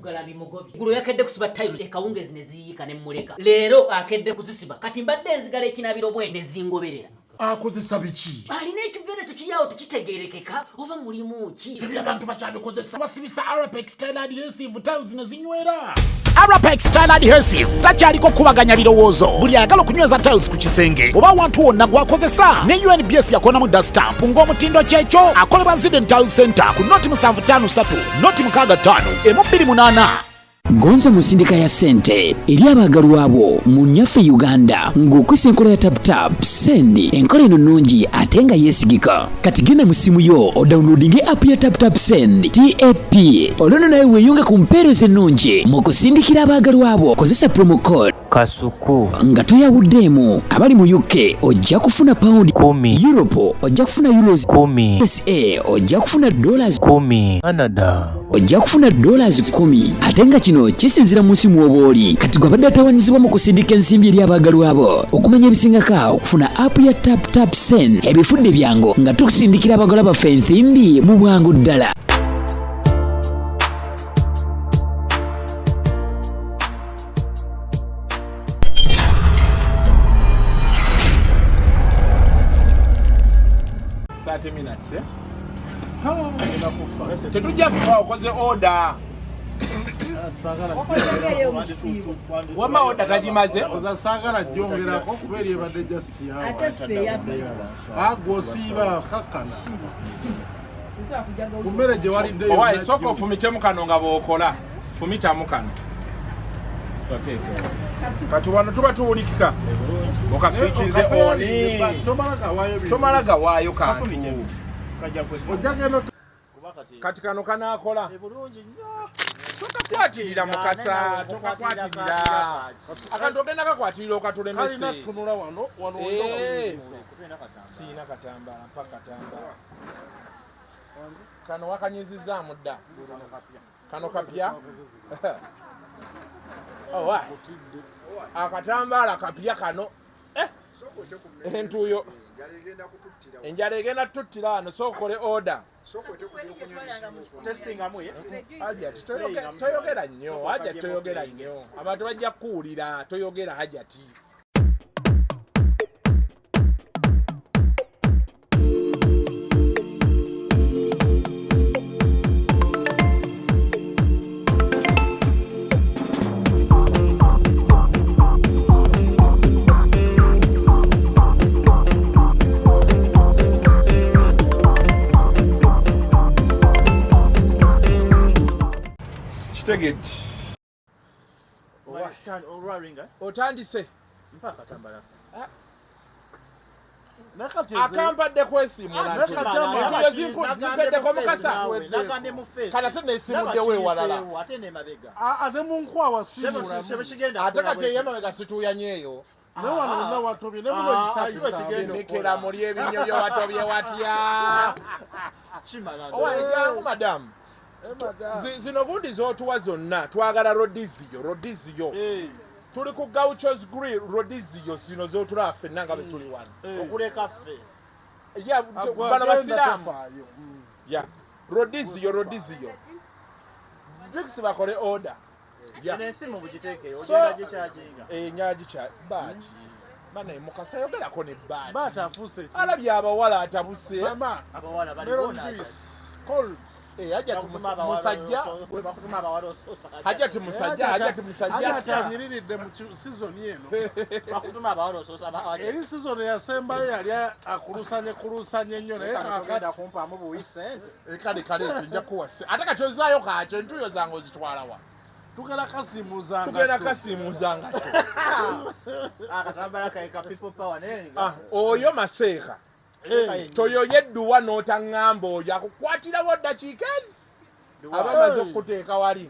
Galambi mugobi. Gulo yakedde kusiba tayo ekawungezi ne ziyika ne muleka. Leero akedde kuzisiba. Kati mbadde enzigala ekinabiro bwe ne zingoberera. Akozesa biki? Alina ekiveera kyo kiyawo tekitegeerekeka oba mulimu ki? Abantu bakyabikozesa basibisa Arapex Style Adhesive tiles ne zinywera. Arapex Style Adhesive takyaliko kubaganya birowoozo. Buli ayagala okunyweza tiles ku kisenge oba awantu wonna gwakozesa. Ne UNBS yakonamu dastamp ng'omutindo kyekyo akolebwa Zident Tile Center ku noti 753 noti 65 M28. Gonza musindika ya sente eri abagalwa abo mu nyaffe Uganda ng'okwesa enkola ya tap send enkola eno nnungi ate nga yeesigika. Kati genda mu simu yo odownloadinge app ya tap send TAP olwono nawe weeyunge ku mpeereza ennungi mu kusindikira abagalwa abo. Kozesa promo code Kasuku nga toyawuddeemu. Abali mu UK ojja kufuna pound 10, Europe ojja kufuna euros 10, USA ojja kufuna dollars 10, Canada ojja kufuna dollars 10. Ate nga kino kisinzira mu nsi mw'oba. Kati gwe abadde atawaanyizibwa mu kusindika ensimbi eri abagalwa abo. Okumanya ebisingako okufuna app ya tap send ebifudde byangu nga tukusindikira abagalwa baffe ensimbi mu bwangu ddala. minutes, eh? Tetujja kufa okoze order. Wama order tajimaze. Ozasagala jjongerako kubera ebadde just yawo. Ate ffe yafe. Agosiba kakkana. Kumere gye waliddeyo. Owaye soko fumitemu kano nga bw'okola. Fumitamu kano. Kati wano tuba tuwulikika. Okaswitchinze oni. Tomalaga waayo kantu. Kati kano kanaakola. Tokakwatirira Mukasa, tokakwatirira. Akantu ogenda kakwatirira okatulemese. Kalina tunula wano siina katambala, mpaka katambala. Kano wakanyizizaamu dda. Kano kapya. Owa. Akatambala kapya kano. Entuyo. Enjala egenda kututtira wano sokole order. Testing amwe. Hajati toyogera nnyo, hajati toyogera nnyo. Abantu bajja kuwulira toyogera hajati. Tegeti. Otandise. Mpaka tambala. Akampadde kwesimula. Nipedde kwa Mukasa. Nagambe mu face. Kana tenne esimudde weewalala. Ate ne mabega. Ate mu nkwawa simula. Ate kati ey'emabega situuyanyeeyo. Ne wano na watobye ne muno kisayisa. Mikera muli ebinnyo byo watobye watya. Owaye madam. Zino gundi z'otuwa zonna twagala rodiziyo. Tuli ku Gauchos Grill rodiziyo zino z'otulaba ffenna nga bwe tuli wano. Okuleka ffe. Ya bano basiraamu. Ya rodiziyo. Drinks bakole order. Ya nesimu bugiteeke ogenda gikyajinga. Nyaji kya baati. Bana Mukasa yogerako ne baati. Baati afuuse. Alabye abawala atabuse. Mama. Abawala balibona. Hajati musajja bakutuma abawala ososa. Hajati musajja. Hajati anyiriridde mu season eno. Bakutuma abawala ososa. Eri season yasembayo yali akulusanye nnyo naye kakagenda kumpaamu buwi sente. Kale tujja kuwase. Ate kati ozaayo kacyo entuyo zange ozitwala wa. Tugenda kasiimuzanga. Akatambala kaika people power naye. Oyo Maseeka. Toyo yedduwa n'otaŋŋamba oyo akukwatirawo ddakiika ezi. Abamaze okuteeka wali.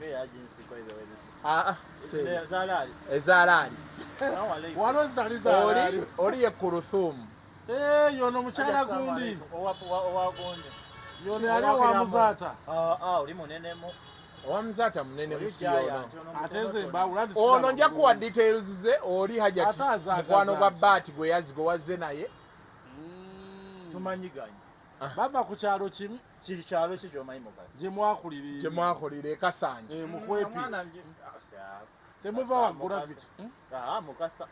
Ezaalaali. Wano zitali zaalaali. Oli ye Kuruthumu. Yono mukyala gundi. Owa gundi. Yono yali wa Muzaata. Oli munenemu. Owa Muzaata munene musiyono. Ate nze mbawula ono nja kuwa details ze oli Hajati mukwano gwa Baati gwe wazze naye. Tumanyiganye. bava ku kyalo kimu kyalo ki kyomanyi Mukasa gye mwakulira Kasanje mukwepi temuva wa gravity Mukasa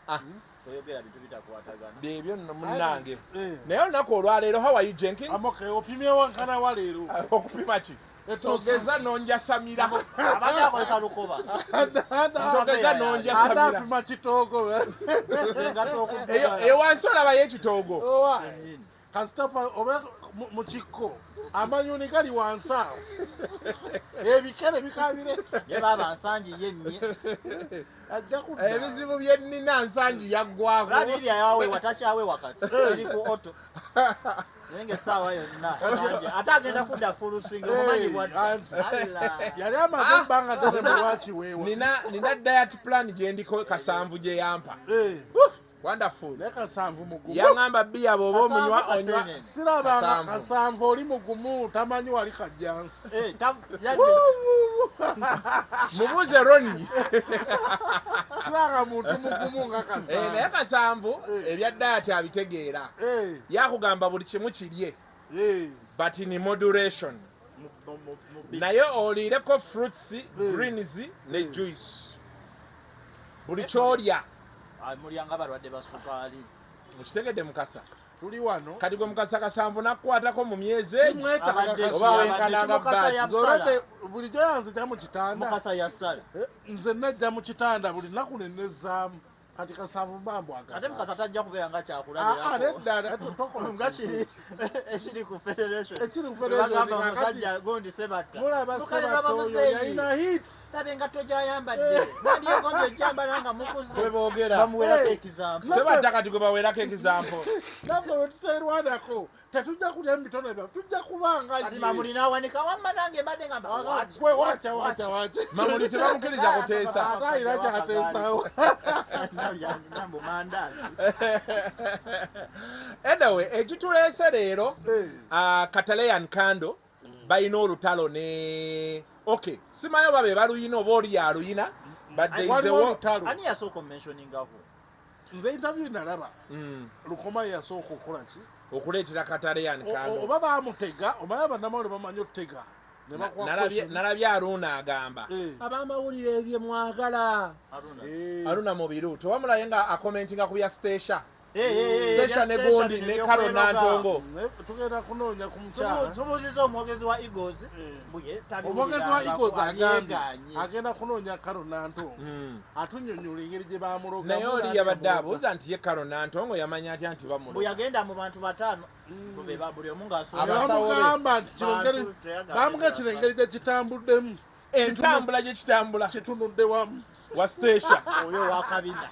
toyogera bintu bitakwatagana byebyo nno munnange naye olunaku olwaleero how are you Jenkins amoke opimyewo nkana wa leero okupima ki togeza nonjasamira abadde akozesa lukoba togeza nonjasamira atapima kitoogo ewansi olabayo ekitoogo kasitofa oba mu kikko amanyoni gali wansi awo ebikere bikabire ye baba nsangi yennye ajja kudda ebizibu byennina nsangi yaggwako radiri yawe watakyawe wakati eri ku oto nenge essaawa yonna ate agenda kudda full swing omumanyi yali amaze ebbanga ddene mu lwakiweewa nina diet plan gye ndiko Kasanvu gye yampa wonderful ne Kasanvu mugumu yaŋŋamba bbiya bw'oba onywa sirabanga Kasanvu oli mugumu tamanyi wali kajjansi mubuuze Roni siranga muntu mugumu nga Kasanvu naye Kasanvu ebya diet abitegeera yakugamba buli kimu kirye but in moderation naye oliireko fruits greens ne juice buli kyolya mulyanga balwadde basukaali mukitegedde Mukasa tuli wano kati gwe Mukasa Kasanvu nakukwatako mu myezi egi oba wenkananga bbaati bulijjo yanzija mu kitanda Mukasa yassala nze najja mu kitanda buli nnaku nennezzaamu kati Kasanvu mbambwagaza ate Mukasa tajja kubeera nga kyakulalirako nga kiri ekiri ku federation ekiri ku federation musajja gondi sebatta mulaba sebatta oyo yalina hit tabe engatto gy'ayambadde nandiyo gondi ojjambala nga mukuze boogera bamuwerako ekizampo sebatta kati gwe bawerako ekizampo naffe bwe tuterwanako tetujja kulya mubitone byaffe tujja kubanga kati mamuli n'awanika wamma nange mbadde ngamba wacha mamuli tebamukkiriza kuteesa ate ayina kyateesawo nambu mandaazi anyway ekituleese leero Kataleyan Kando balina olutalo ne okay simanyi oba be baluyina oba oli yaluyina baddeyizewo ani yasooka omentioningako nze interview nalaba Lukoma yasooka okukola ki okuleetera Kataleyan Kando oba bamutega omanyi bannamawulire bamanyi otutega nalabye Aruna agamba abamawulire ebye mwagala Aruna Mubiru tewamulaye nga akomentinga ku bya station ne Gondi ne Karo Nantongo tugenda kunoonya ku mukyala tubuuziza omwogezi wa Eagles omwogezi wa Eagles agenda kunoonya Karo Nantongo atunyonnyola engeri gye bamuloga naye oli yabadde abuuza nti ye Karo Nantongo yamanya atya nti bamuloga bwe yagenda mu bantu bataano buli omu ng'asomugamba nti bamuga kino engeri gye kitambuddemu entambula gye kitambula kitunudde wamu wa station oyo wakabina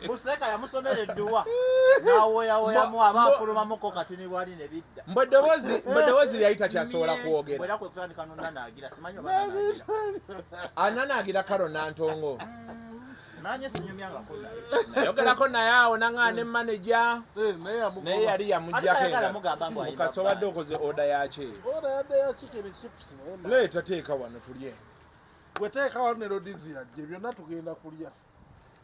Museka yamusomera edduwa nawoyawoyamu abaafulumamuko kati ni bwali ne bidda mbweddoboozi lyali takyasobola kwogera bwera kwe kutandika nonanaagira simanyi ananaagira Karo Nantongo nanye sinyumyangako nayogerako naye awo naŋŋaa ne manager naye yali yamuggyako Mukasa obadde okoze oda yaki leeta teeka wano tulye weteeka wano ne lodizi yajje byonna tugenda kulya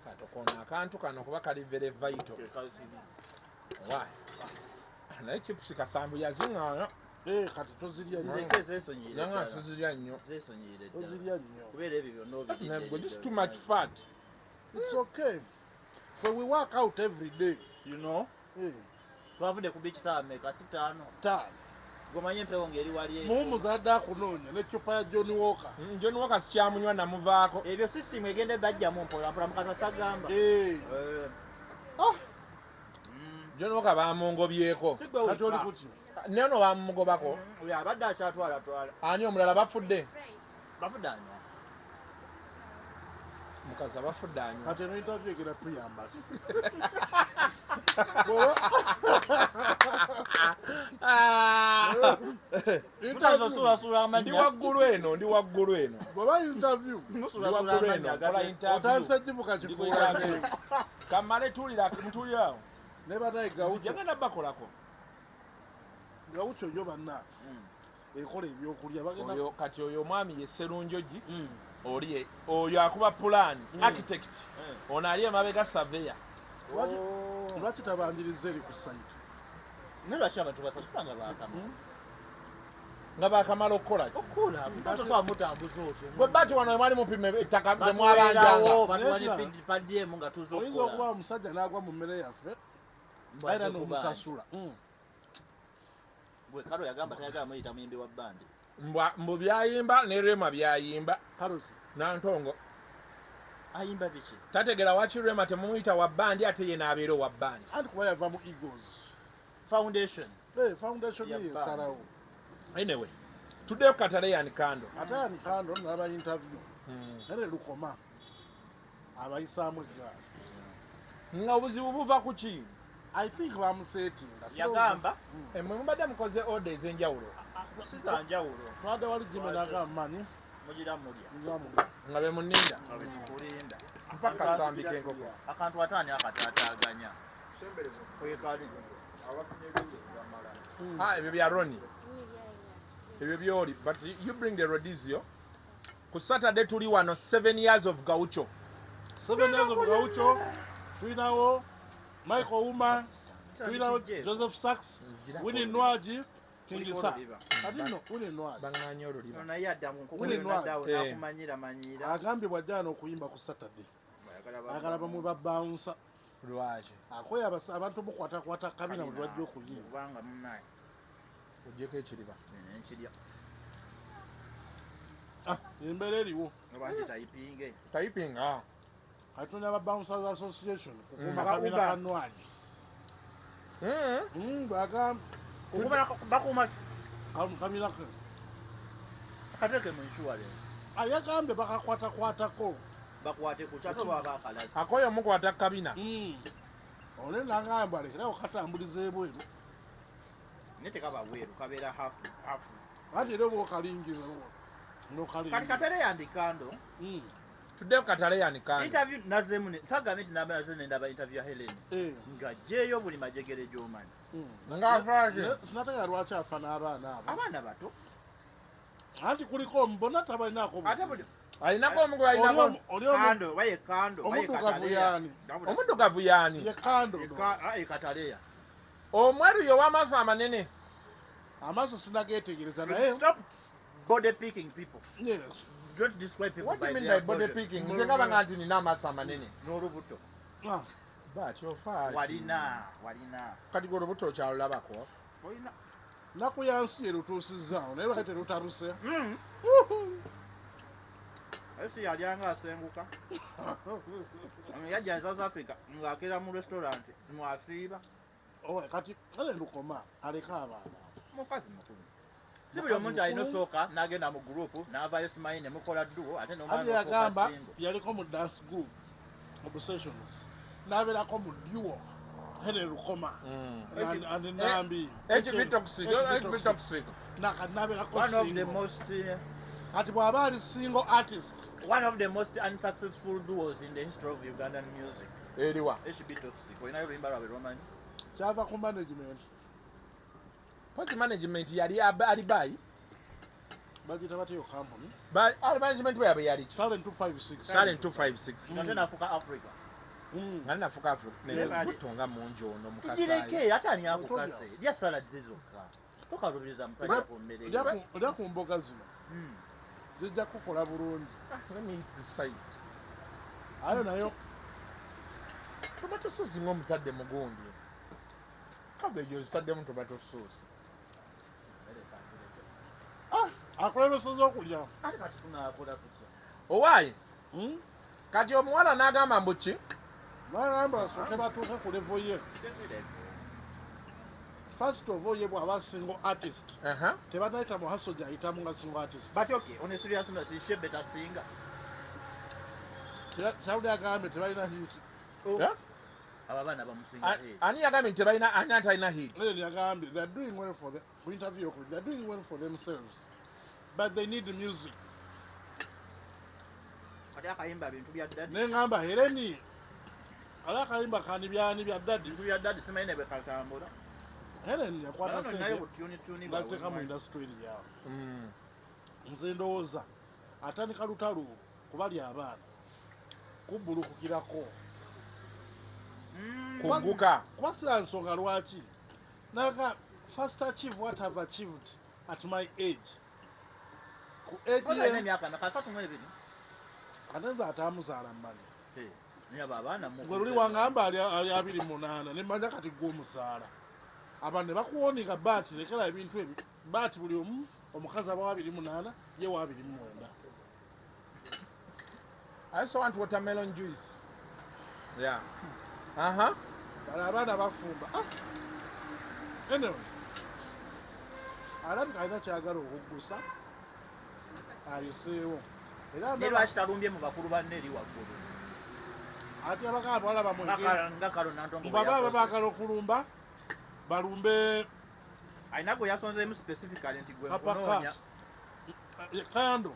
katokoona akantu kano kuba kali very vital naye chipusi Kasanvu yaziŋŋaana kati tozirya naŋŋaa sizirya nnyo tozirya nnyo kubeera ebyo byonna obirya just too much fat. It's okay. So we work out every day. You know? Twavudde ku beach saa meka 5 gomanye empewo ngeri wali mumuzadde akunoonya n'eccupa ya John Walker. John Walker sikyamunywa namuvaako ebyo system egende bajjamu mpola Mukasa sagamba John Walker bamungobyeko kati oli kuti neno bamugobako oyo abadde akyatwala ani omulala bafudde anya Mukasa bafudde anywa kati eno interview egenda tuyambako ndi waggulu eno bwaba interview otandise jivuka kifuulane kamale mutulirawo ne banaye gawuco jagenda bakolako gawuco yo banna ekola ebyokulya bagenda kati oyo omwami ye Sserunjogi oli oyo akuba plan architect ono ali emabega surveyor lwaki tabanjiriza eri ku site Nela chama tubasasula nga bakama. Nga bakamala okukola ki? Okukola, mtato sawa mutambuza otyo. Gwe bati wano mwali mupime ettaka gye mwabanjanga. Batwali padie munga tuzo oyinza okukola. okuba omusajja n'agwa mu mmere yaffe era n'omusasula. Gwe kalo yagamba tayagala muyita muyimbi wa bandi. Mbu byayimba ne Rema byayimba. Karosi. Nantongo. Ayimba biki? Tategera waki Rema temumuyita wa bandi ate ye n'abeera wa bandi. Anti kuba yava mu Eagles. Foundation. Foundation ye Sarawo. Anyway, tuddeyo Kataleya Kando. Ate ni Kando n'aba interview. Hellen Lukoma. Abayisaamu eggaali. Nga obuzibu buva ku ki? I think bamuseetinga. Yagamba. Mmwe mubadde mukoze order ez'enjawulo. Kusiza njawulo. Twadde wali Jimmy n'agamba mmanyi. Mugira mulya. Nga be munninda. Nga be tukulinda. Mpaka sambika enkoko. Akantu ataani akataataaganya. Kwekali. Ebyo bya Ronnie. Ebyo byoli. But you bring the Rodizio. Ku Saturday tuli wano 7 years of Gaucho. 7 years of Gaucho. Tulinawo Michael Uma. Tulinawo Joseph Sachs. Winnie Nwaji. Kingisa. Adino Winnie Nwaji. Banganya olulima. Naye addamu nkukulinadawo nakumanyira. Agambye bw'ajja n'okuyimba ku Saturday. Agala bamwe babawunsa. Lwaki? Akoya abantu mukwatakwata kabina bwe bajja okuyimba. Kubanga munnaye. Ojjeko ekiriba. Nkirya. Embeera eriwo. Obangi typing. Typing, Katunya ba Bouncers Association kukumba kabina kanwali. Baga Okubera bakuma kabina ke. kateke mu insurance. Ayagambe bakakwatakwatako. Bakwate ku kyato baba akalazi. Akoyo mukwata kabina. Ole nangamba lekera okatambuliza ebweru. Nete kaba bweru kabeera half. Ati leo bokalingiza no kali. Kati Kataleya Kando. Tuddeyo Kataleya Kando. Interview nazemu ne sagamiti namba nazene ndaba interview ya Hellen. Nga jeyo buli majegere gy'omanyi. Nga afaaje. Sinataka lwaki afa n'abaana abo. Abaana bato. Anti kuliko mbona tabalinako. Ate buli Alinako omugwa alinako. Kando baye Kando baye Kataleya. Omuddugavu yaani. Ye Kando. Kataleya. Omweru yo w'amaaso amanene. Amaaso sinageetegereza naye. Stop body picking people. Yes. Don't describe people What do by you mean their by body picking? Nze ngaba nga nti nina amaaso amanene. N'olubuto. But ofaaje. Walina. Kati gwe olubuto okyalulabako. Olina. Naku yansi erutuusizaawo naye lwaki terutabuse. Esi yalyanga asenguka. Yajja South Africa ng'akeera mu restaurant mwasiiba. Kati Hellen Lukoma aleka abaana. Mukazi mukulu. Sibuli omuntu alina sooka n'agenda mu gurupu n'avaayo simanyi ne mukola dduo ate n'omwana yagamba yaliko mu dance group obsessions n'abeerako mu duo Hellen Lukoma and Nambi Toxic. nakati n'abeerako one of the most kati bw'aba ali single artist one of the most unsuccessful duos in the history of Ugandan music. Eriwa. HB Toxic. Olinayo oluyimba lwabwe lw'omanyi? kyava ku management. Post management yali alibayi. Bagita batyo company. But all management we have yali. Talent 256. Talent 256. Nate nafuka Africa. Ngani nafuka Africa. Ne kutonga munjo ono mukasa. Tujireke hata ani akukase. Dia sala zizoka. Tokalubiriza musajja ku mmere. Oda ku mboga zino. Zijja kukola bulungi. Let me decide. Ayo nayo. Tomato sauce ngomutadde mugundi. Cabbage zitadde mu tomato sauce. Akola sozo okulya. Ate kati tunakola tutya. Owaayi. Kati omuwala n'agamba mbuki? N'agamba soke batuuke ku level ye. First of all, ye bw'aba single artist. Tebanayita muhaso gy'ayitamu nga single artist. But okay, on a serious note, is she better singer? Kyawuli agambye tebalina hit. Ababana bamusinga. Ani yagambye nti tebalina ani atalina hit? Yagambye they are doing well for them. Ku interview okuli they are doing well for themselves. But they need the music. Kati akayimba bintu bya daddy. Nengamba Hellen. Ala akayimba kani byani bya daddy. Bintu bya daddy simanyi ne bekatambula. Hellen yakwata sente. Nayo tuni bateeka mu industry yaabwe. Nze ndowooza atandika lutalo kubali abaana kubbulukukirako kuguka kubasira nsonga lwaki Naga first achieve what I've achieved at my age. Ku age Oza emyaka nakasatu mu ebiri. Anenza atamuzaala mmanyi. Nya baba na mu. Gwe luli wangamba ali 28 ne manja kati gwo muzaala. Abane bakuwoninga bati lekera ebintu ebi. Bati buli omukazi aba 28 ye wa 29. I also want watermelon juice. Yeah. Bala bafumba. Anyway. Alabika alina kyagala okuggusa. Aliseewo. Era ne lwakitalumbye mu bakulu banne eri waggulu. Ati abagala bwala bamwege. Nga kalo nantongo. Baba bakala okulumba. Balumbe. Alina gwe yasonzeemu specifically nti gwe kunoonya. Kando.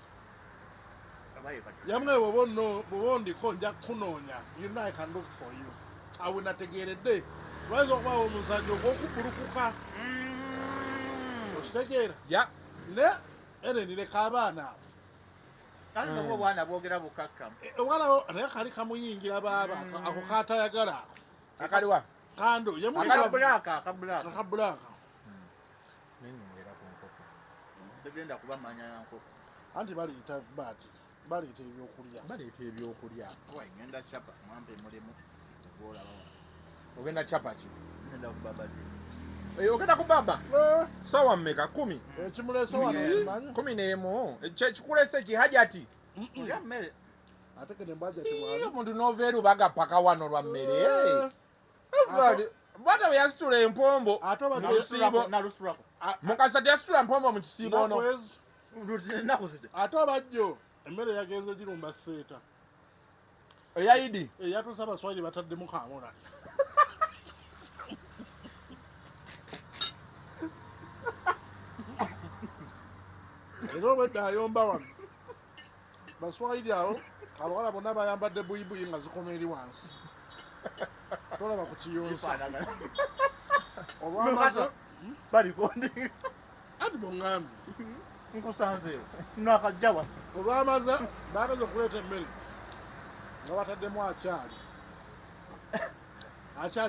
Yamwe bobondiko nja kunoonya. You know I can look for you. Awunategeeredde. Lwaiza okubawo omuzannyo gw'okubulukuka. Okitegeera? Ya. Ne erenireka abaana. Kale nobwo obwana bwogera bukakkamu. Obwana naye kali kamuyingira baaba ako kaatayagala ako. Akaliwa? Kando. Akabulaka. Nnyongera ku nkoko. Tegenda kubamanya ya nkoko. Anti baliyita baati. Baliyita ebyokulya. Baleeta ebyokulya. Ngenda chapa mwampe mulimu. Ogenda chapa ki? Ngenda kubabati. Ogenda kubaba? Sawa mmeka 10. Ekimulese wano manyi. 11. Kikulese ki hajati? Ya mmere. Ate kene budget wali. Omuntu n'oveeru bagapaka wano lwa mmere. Bwata yasitula empombo mu kisiibo. Mukasa yasitula empombo mu kisiibo ono. Ate abajjo emmere yagenze girumba seeta. Eyayidi. Eyatuusa abaswahili bataddemu kaamula. Era obwedda ayomba wano. Baswahili awo abawala bonna bayambadde buyibuyi nga zikoma eri wansi. Tolaba ku kiyonsa. Olwamaza balikondi. Ati bongambye. Nkusanzeewo. Nakajjawa. Olwamaza baageze okuleeta emmere. Nga bataddemu akyali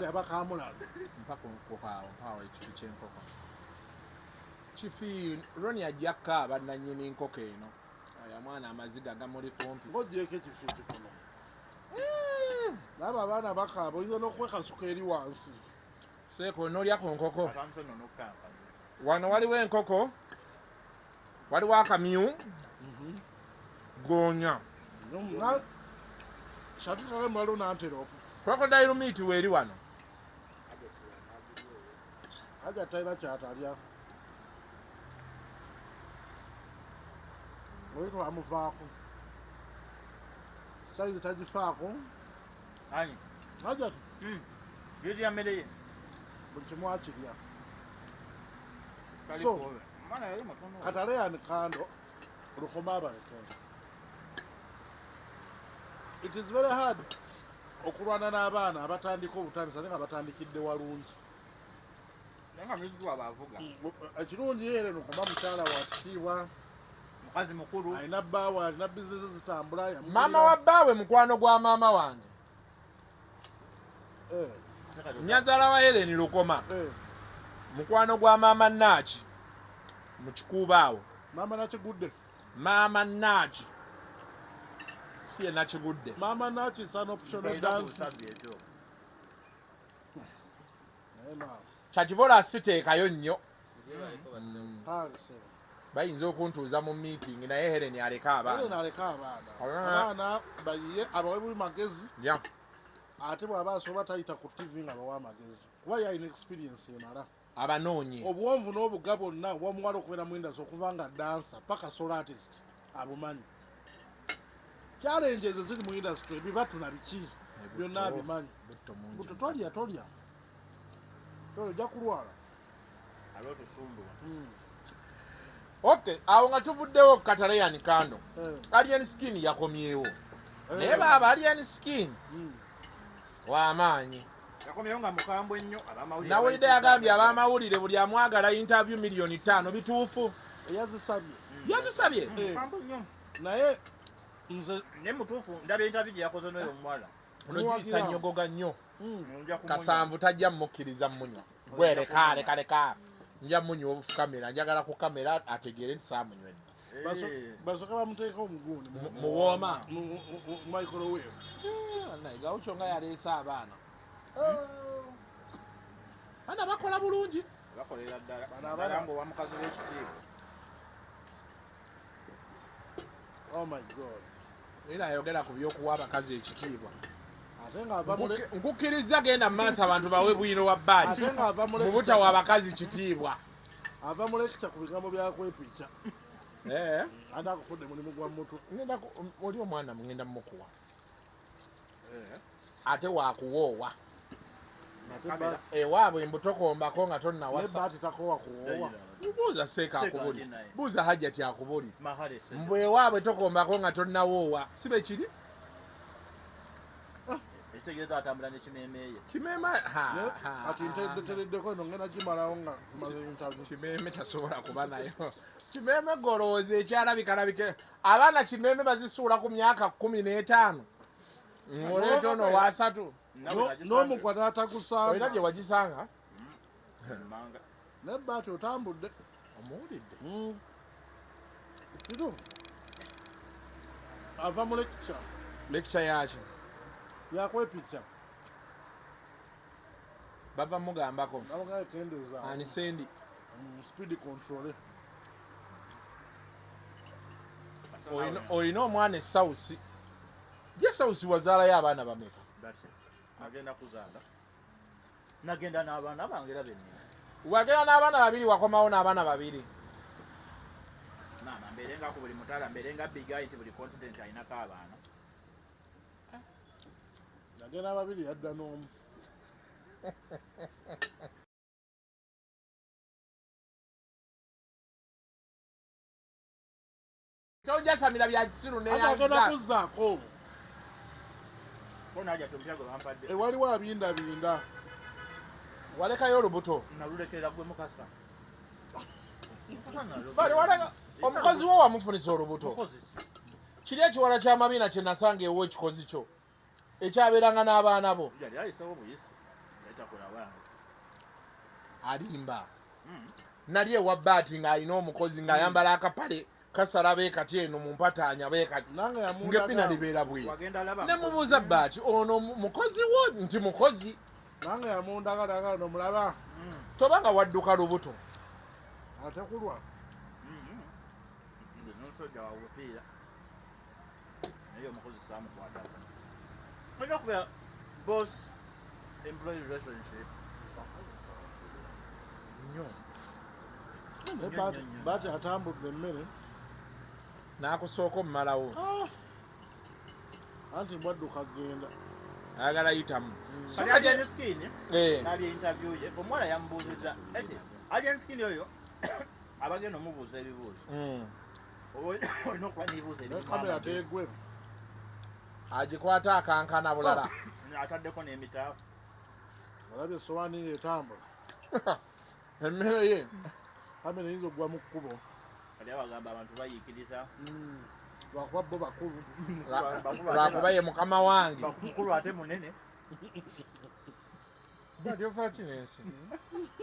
abakamulaga. Mpaka nkokaawo ekifi ky'enkoko. Kifi Roni ajja kaaba nannyini nkoko eno. Oyo mwana amaziga gamuli kumpi. Ng'oggyeko ekifi ekikono. Nabo abaana bakaaba oyinza n'okwekasuka eri wansi. Seeko onoolya ku nkoko. Wano waliwo enkoko. Waliwo akamyu. Goonya. Shafikale mwaliwo n'antelope. Crocodile meat weeri wano. Aja talina kyatalya. Oyitwa amuvaako. Saizi tagifaako. Ani? Aja Gyolya mmere ye. buli kimu akirya. So, mwana yali mutono. Kataleyani Kando, Lukoma abaleke. It is very hard okulwana n'abaana abatandika obutandisa naye nga batandikidde walungi. Nga muziki abavuga. Ekirungi yeere Lukoma mukyala wa kitiibwa. Mukazi mukulu. Alina bbaawe, alina bizinesi zitambula. Maama wa bbaawe mukwano gwa maama wange. Nyazaala wa Hellen Lukoma. Mukwano gwa maama Naaki. Mu Kikuuba awo. Maama Nakigudde. Maama Naaki. Siye Nakigudde. Maama Naaki is an optional dance. Kyakivola siteekayo nnyo. Bayinza okuntuuza mu meeting naye Hellen aleka abaana. Hellen aleka abaana. Abaana bayiye abawe buli magezi. Ya. Ate bw'aba asobola tayita ku TV nga bawa amagezi. Kuba yalina experience emala. Abanoonyi. Obuwanvu n'obuga bwonna bw'omuwala okubeera mu industry okuva nga dancer paka solo artist abumanyi. Challenges ziri mu industry ebibatu na biki byonna abimanyi. Buto tolya. Tolya ojja kulwala. Okay, awo nga tuvuddewo Kataleyani Kando. Alien skin yakomyewo. Naye baaba alien skin. W'amaanyi. Yakomyewo nga mukambwe nnyo abamawulire. Nawulidde yagambye abamawulire buli amwagala interview milioni 5 bituufu. Yazisabye. Mukambwe nnyo. Naye nze ne mutuufu ndabye interview gye yakoze n'oyo omuwala. Ono giyisa nnyogoga nnyo. Kasanvu tajja mmukkiriza munywa. gwe leka nja munywa ofu kamera njagala ku kamera ategeere nti saamunywedde basooka bamuteeka omugundi muwooma microwave gawucho nga yaleese abaana bana bakola bulungi bakolera ddala ngo wamukazi w'ekitiibwa. Oh my god. era ayogera ku by'okuwa abakazi ekitiibwa ate ng'ava nkukkiriza genda mu maaso abantu bawe bwino wa bbaji mu butawa abakazi kitiibwa ava mu lecture ku bigambo byakwepikya ate akufudde mulimu gwa mutwe oli omwana mugenda mumukuwa ate wakuwoowa ewaabwe mbutokombako nga tonnawasa takowa kuwoowa buuza seeka akubuli buuza hajjati akubuli mbwe ewaabwe tokombako nga tonnawoowa sibe kiri ekitegeeza atambula n'ekimeeme ye kimeeme ati ntereddeko eno ngenda kimalawo nga maze interview kimeeme tasobola kuba nayo kimeeme golowooza ekyalabikalabike abaana kimeeme bazisuula ku myaka 15 ngoleeta ono wa 3 n'omukwata atakusanga olina gye wagisanga naye baati otambudde omuwulidde kituufu ava mu lecture yakyo yakwepikya bava mugambako abagaa kendeeza ani sendi speed control olina omwana esawusi ye sawusi wazaalayo abaana bameka agenda kuzaala nagenda n'abaana bange era bennyini wagenda n'abaana babiri wakomawo n'abaana babiri maama mbeerenga ku buli mutala mbeerenga bigayi nti buli continent alinako abaana nagenda babiri yadda n'omu tojasamira bya kisiru agenda kuzzaako bonaja tompyago bampadde waliwo abindabinda walekayo olubuto nalulekera gwe Mukasa bali waleka omukozi wo wamufunisa olubuto kiri ekiwala ky'amabiina kye nasanga ewo ekikozi kyo ekyabeeranga n'abaana bo yali ayisewo buyisi yayitakola bange alimba nali ewa bbaati ng'alina omukozi ng'ayambala akapale kasala beekati eno mu mpataanya beekati ng'ebbina libeera bwe ne mubuuza bbaati ono mukozi wo nti mukozi nange yamundagala nomulaba toba nga wadduka lubuto ate kulwa n'omusajja wa bupiira naye omukozi saamukwata olina okubeera boss employee relationship nnyo baati atambudde emmere n'akusooka omumalawo anti bwadduka genda ayagala yitamu alien skin nabye interview ye omuwala yamubuuziza eti alien skin oyo abagenda omubuuza ebibuuzo olina okuba n'ibuuza kamera tegwe agikwata akankana bulala ataddeko n'emitaafu olabye esowaani etambula emmere ye kamera eyinza okugwa mu kkubo ali abagamba abantu bayiikiriza lwakuba bo bakulu lwakuba ye mukama wange mukulu ate munene batyofakinensi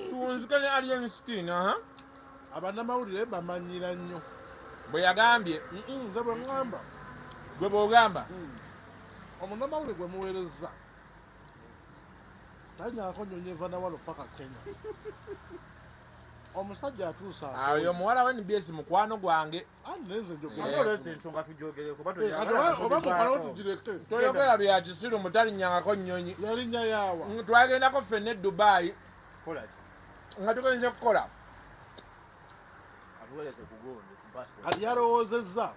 tuwunzikane alien skin abannamawulire bamanyira nnyo bwe yagambye nze bwe ŋŋamba gwe bw'ogamba omunnamawulire gwe muweereza tanyako nnyonyi eva nawalo paka Kenya omusajja atuusa ayo omuwala we NBS mukwano gwange nenze ensonga tujogereko oba mukalawo tugireke toyogera bya kisiru mutalinnyangako nnyonyi yalinnya yaawa twagendako ffenna e Dubai nga tugenze kukola kati yalowoozezza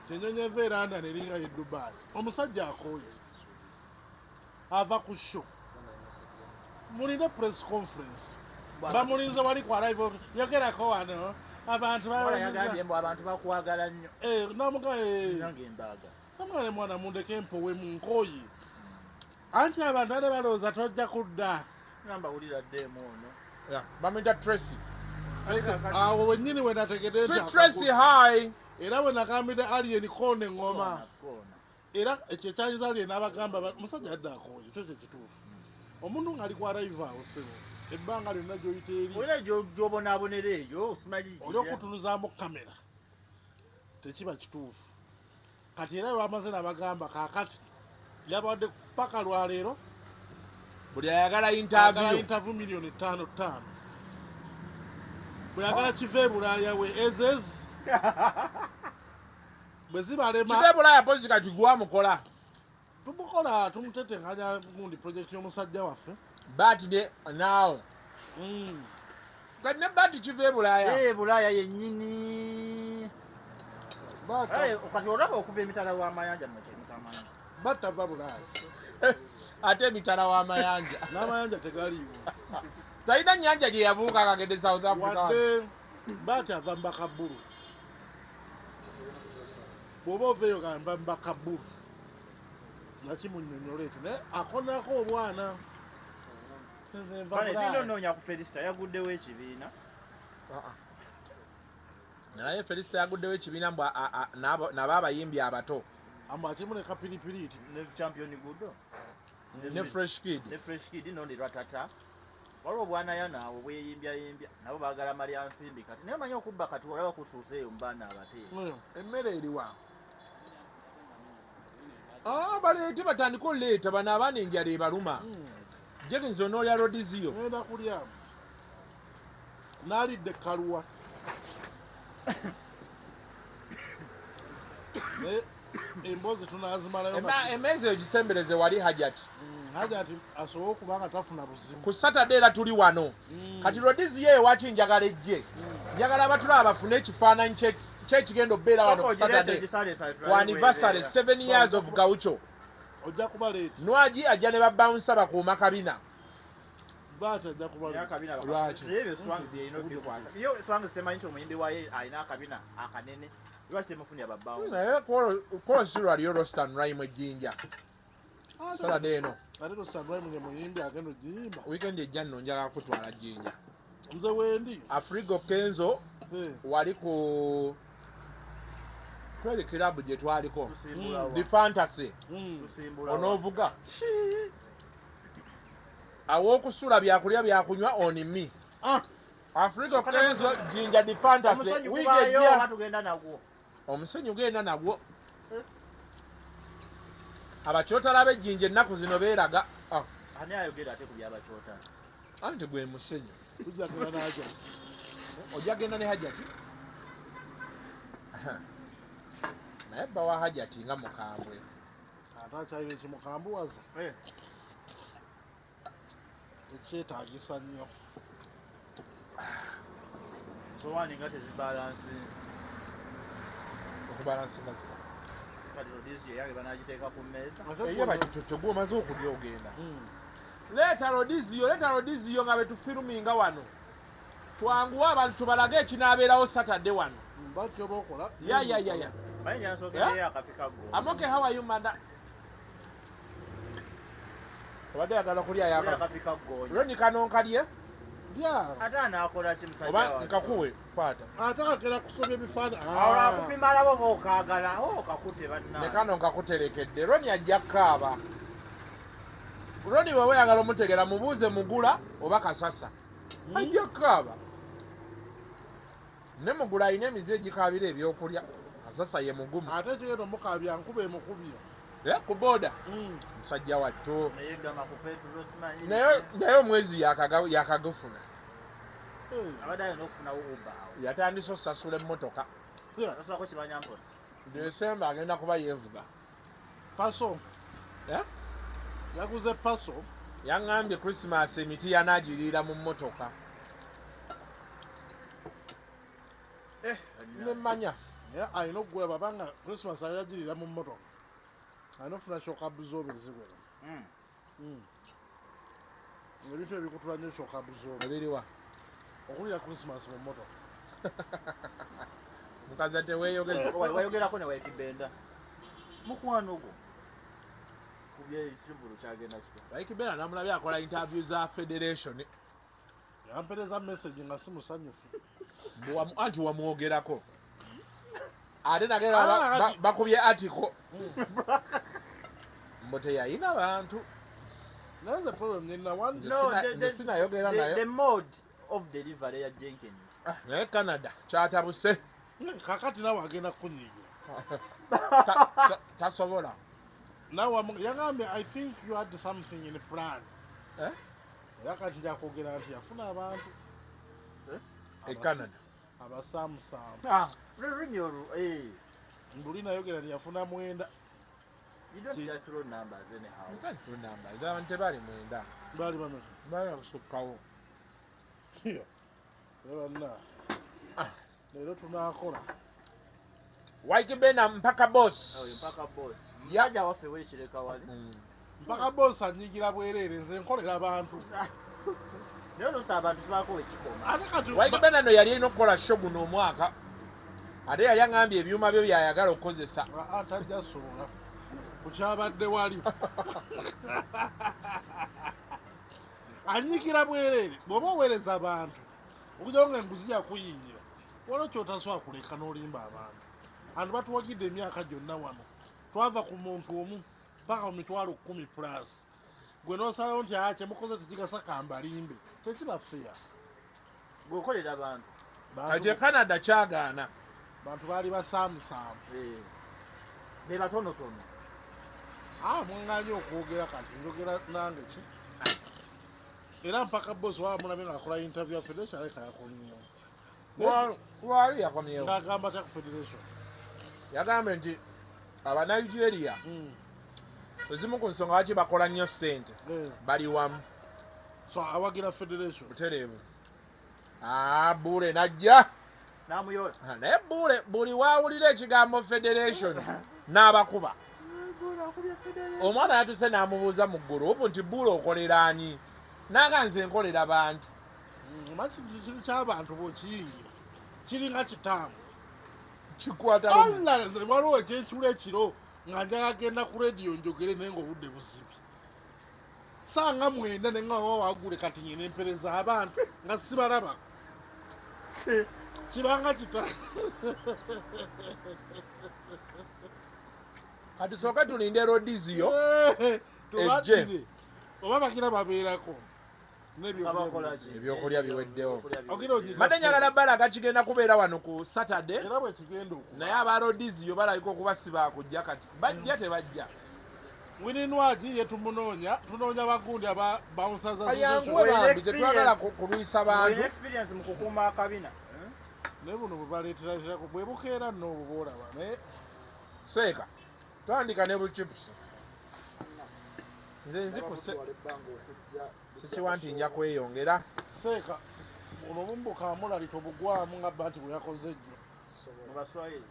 tenyonyi eva eranda neringa ye Dubai omusajja akooye ava ku show mulinde press conference bamulinze wali kwa live yogerako wano abantu yagambye mbu abantu bakwagala nnyo nange embaga namugale mwana mundeke empowe mu nkoyi anti abantu ale balowooza tojja kudda namba wulira ddeemu ono bamwita Tracy awo wennyini we nategedde Tracy high era we nakambidde alien koona eŋŋoma era ekyo ekyanyiza alien abagamba musajja adde akooye kyo kye kituufu omuntu ng'ali kwa live awo sebo ebbanga lyonna gy'oyita eri olina gy'obonaabonera eyo simanyi oli okutunuzaamu kamera tekiba kituufu kati era bamaze nabagamba kaakati lyabadde paka lwaleero buli ayagala interview milioni 5 bwe yagala kiva e bulaaya we ezezi bwe zibalema kiva e bulaaya pozi kati gwamukola tumukola tumutetenkanya gundi projekiti y'omusajja waffe bati de naawe kati ne bati kiva e bulaaya bulaaya yennyini kati olaba okuva emitala w'amayanja mutamanyi batava bulaaya ate emitala w'amayanja n'amayanja tegaliiwo talina nnyanja gye yabuuka akagende South Africa wadde bati ava mbakabbulu bw'oba oveeyo gamba mbakabbulu nakimunnyonnyola ekyo naye akonako obwana tinonoonya ku Felisita yaguddewo ekibiina naye Felisita yaguddewo ekibiina nabo abayimbi abato ambu akimu ne kapiripiriti ne champion gudo ne fresh kid nondi lwatata waliwo obwanaya naawe bweyimbyayimbya nabo baagala malya nsimbi kati naye omanyi okubba kati olaba kutuuseeyo mu baana abateefu emmere eriwa baleete batandika oleeta bano abaana enjala ebaluma Jenkins onoolya rodiziyo ngenda kulya naalidde kaluwa emboozi tunaazimalayo emmeezi eyo gisembereze wali hajati asobola okuba nga tafuna buzibu ku Saturday era tuli wano kati rodiziyo eyo waki njagala ejje njagala abatulaba bafune ekifaananyi kyekigenda okubeera wano ku Saturday ku anniversary 7 years of Gaucho ojja kuba leeti Nwagi ajja ne babawunsa bakuuma kabina baati ajja kuba lwaki yo swangs semanyi nti omuyimbi waye alina akabina akanene lwaki temufunye babawunsa naye kolosirwa liyo Rostan Rhyme ejjinja Saturday eno ate tosanwaye munye muyimbi agenda ogiyimba weekend ejja nno njagala kutwala jjinja nze wendi Afrigo Kenzo wali ku kweli kilabu gye twaliko the fantasy onoovuga aw'okusula byakulya byakunywa on me Afrigo Kenzo jinja the fantasy omusenyu genda nagwo abakyotala b'ejjinja ennaku zino beeraga ani ayogera ate ku byabakyotala anti gwe musenyu tujjagenda najo ojja genda ne hajati naye bba wa hajati nga mukambwe ate akyalira ekimukambuwaza ekyetaagisa nnyo sowaani nga tezibalansinzi okubalansinga sa kati rodiziyo yange banagiteeka ku mmeeza eyo bakitotogwa omaze okulya ogenda leeta rodiziyo nga betufiruminga wano twanguwa abantu tubalage ekinaabeerawo Saturday wano batyoba okola ya manyi nyansogereyo akafika go amoke how are you manda obadde yagala kulya akafika go loni kano nkalye ate anaakola ki musajja oba nkakuwe kwata ate agera kusobya ebifaananyi akupimalabo bookagala kakute ne kano nkakuterekedde loni ajja kukaaba loni bwe weyagala omutegera mubuuze mugula oba kasasa ajja kukaaba ne mugula alina emize egikaabira ebyokulya kasasa ye mugumu ate kigenda omukaabya nkuba emukubya ku booda musajja watto neyegama ku petro simanyi naye omwezi yakagufuna abadde alina okufunawo uba yatandise osasula emmotoka asolako kibanyampona desemba agenda kuba yeevuga paso yaguze paso yaŋŋambye Christmas emiti yanaagiriira mu mmotoka nemmanya alina okugula babanga Christmas ayagirira mu mmotoka alina ofuna shokabuzobe ezigwera ebintu ebikutula nnyo shokabuzobe ebiriwa okulira Christmas mu mmotoka mukazi teweeyogerako ne waikibenda mukwano gwo kubyekimbulu kyagenda kitya waikibenda namulabye akola interview za federation yampereza message nga si musanyufu anti wamwogerako ate nagenda bakubye article mbo teyayina bantu That's the problem. The mode of delivery at Jenkins. Canada. Chatabuse. Kakati nawe agenda kunyigira. Tasobola. Now I think you had something in plan. Yakati njakwogera nti yafuna abantu. Canada. Abasamusaamu. Mbuli nayogera nti yafuna mwenda. You don't just throw numbers anyhow. You can't throw numbers. Abantu tebali mwenda. Bali bameka. Bali basukkawo. Leero tunaakola. White Bena mpaka boss. Mpaka boss. Yaja waffe weekireka wali. Mpaka boss anyigira bwereere nze nkolera abantu. Naye oluusi abantu sibaako ekikoma. White Bena no yali inokola show guno omwaka. Ate yali aŋŋambye ebyuma byo byayagala okukozesa. Tajja sobola. Kukyabadde wali. Anyigira bwereere bw'oba oweereza abantu. Okugira nga enguzi yakuyingira. Waliwo kyotasobola kuleka n'olimba abantu. Abantu batuwagidde emyaka gyonna wano. Twava ku muntu omu paka mu mitwalo 10+. Gwe n'osalawo nti kyemukoze tekigasa kambalimbe. Tekiba fair. Bw'okolera abantu. Kati Canada kyagaana. Bantu baali basaamusaamu. Be batonotono. Mwaŋŋaanye okwogera kati njogera nange ki? Era mpaka boss waba mulabe ng'akola interview ya Federation aleka yakomyewo. Wali yakomyewo. Ng'agamba ta ku Federation. Yagambye nti Abanigeria ezimu ku nsonga lwaki bakola nnyo ssente bali wamu. So awagira Federation. Butereevu. Bule najja. Namuyola. Naye buli waawulira ekigambo Federation n'abakuba. Omwana yatuse n'amubuuza mu ggulu nti Bule okolera ani? Naga nze nkolera bantu. Ekintu ky'abantu bw'okiyingira kiringa kitamu. Kikwata waliwo ekyekyula ekiro nga njagala genda ku rediyo njogere naye ng'obudde buzibi. Sanga mwenda ne nga baba wagule kati nyina empereza abantu nga sibalaba. Kibanga kitamu. Kati sooka tulinde Rhodizio ejje. Oba bagira babeerako. Ebyokulya biweddewo. Mbadde njagala balaga kigenda kubeera wano ku Saturday. Era bwe kigenda okuba. Naye aba Rhodizio balabika okuba si baakujja kati. Bajja tebajja. Wininwagi ye tunoonya bagundi bawunsa za ayanguwe bambi tetwagala kulwisa bantu. Experience mu kukuuma akabina. Naye buno bwe baleeteraako bwe bukeera nno obwo boolaba naye Seeka twandika ne buchips. Nze nzikuse sikiwa nti nja kweyongera. Seeka ono bumbuka amulali tobugwamu nga banti bwe yakoze ejjo. Mu Baswahili.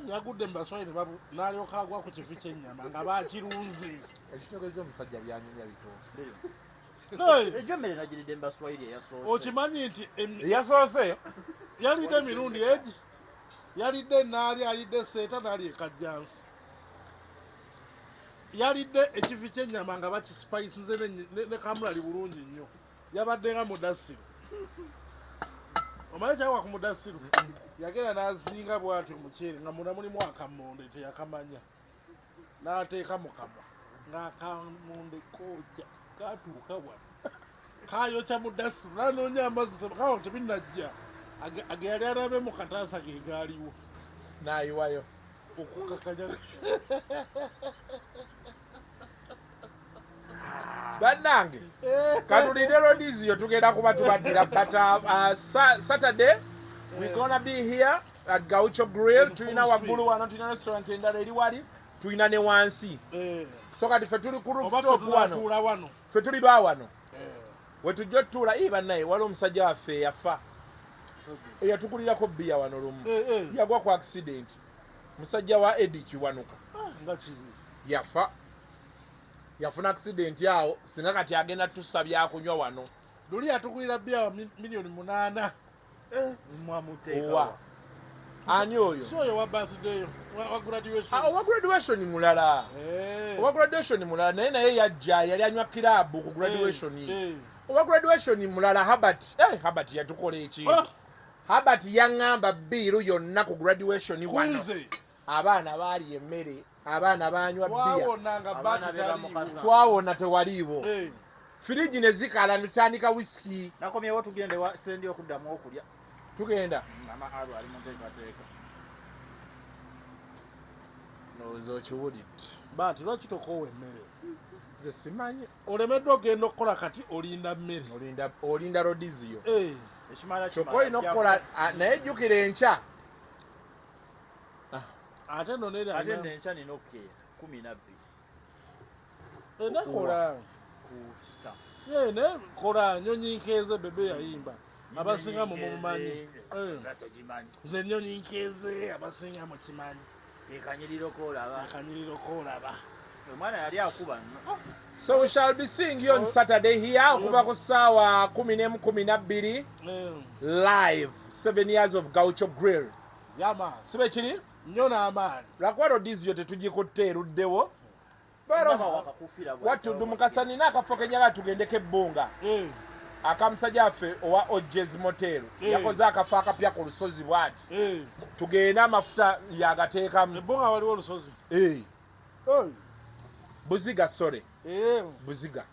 Yagudde mu Baswahili n'alyoka agwa ku kifi ky'ennyama nga baakirunze. Ekitegeeza omusajja byanyumya bitoofu. Ejjo mmere nagiridde mu Baswahili eyasoose. Okimanyi nti eyasoose yalidde emirundi egi. Yalidde naali alidde seeta naali ekajjansi. Yalidde ekifi ky'ennyama nga bakisipayisize ne kamulali bulungi nnyo. Yabadde nga mudassiru. Omanyi kyagwa ku mudassiru? Yagenda n'azinga bw'atyo omuceere nga munda mulimu akamonde teyakamanya. N'ateeka mu kamwa. Ng'akamonde koojja kaatuuka wano. Kaayokya mudassiru n'anoonya amazzi kawo tebinnajja. Ageyali anabe mu kataasa ge gaaliwo. N'ayiwayo. Okukakanya. Bannange katulinde Rhodizio tugenda kuba tubaddira but Saturday we gonna be here at Gaucho Grill. Tulina waggulu wano tulina restaurant endala eri wali tulina ne wansi so kati ffe tuli ku rooftop wano ffe tuli ba wano we tujja otutuula bannaye wali omusajja waffe eyafa eyatukulirako bbiya wano lumu yagwa ku accident musajja wa Edi Kiwanuka yafa yafuna accident yawo singa kati agenda tussa byakunywa wano luli atukulira bya milioni 8 mwamuteeka ani oyo so yo wa birthday wa graduation wa graduation mulala wa graduation mulala naye yajja yali anywa kirabu ku graduation wa graduation mulala Habert yatukola eki Habert yaŋŋamba biiru yonna ku graduation wano abaana baali emmere abaana banywa bbiya twawona tewaliibo firiji ne zikala tutandika whisky nakomyewo tugende wa sendi okuddamu okulya tugenda mama alu ali muteekateeka nozo kiwulidde bati lwaki tokoowa emmere nze simanyi olemeddwa ogenda okukola kati olinda mmere olinda rodiziyo ekimala kyokka olina okukola naye jjukira enkya ate no neri ate nenkya nina okukeera 12 enakola ku star naye kola nyonyi nkeeze bebe yayimba abasinga mumumanyi nze nyonyi nkeeze abasinga mukimanyi tekanyiriroko olaba omwana yali akuba nno. So we shall be seeing you on Saturday here okuva ku ssaawa 11:12 live 7 years of Gaucho Grill. Yama sibe kiri nnyo n'amaani lwakuba rodizio tetugikutte eruddewo watuddu Mukasa nina akafo kenyala tugendeko ebbunga akamusajja waffe owa Ojez Motel yakoze akafo akapya ku lusozi bwati tugende amafuta yagateekamu ebbunga waliwo olusozi Buziga sore Buziga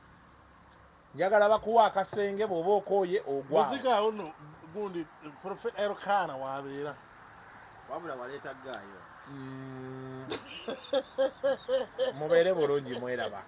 njagala bakuwa akasenge bw'oba okooye ogwa Buziga ono gundi Prophet Elkana wabeera wabula waleeta gaayo mubeere bulungi mweraba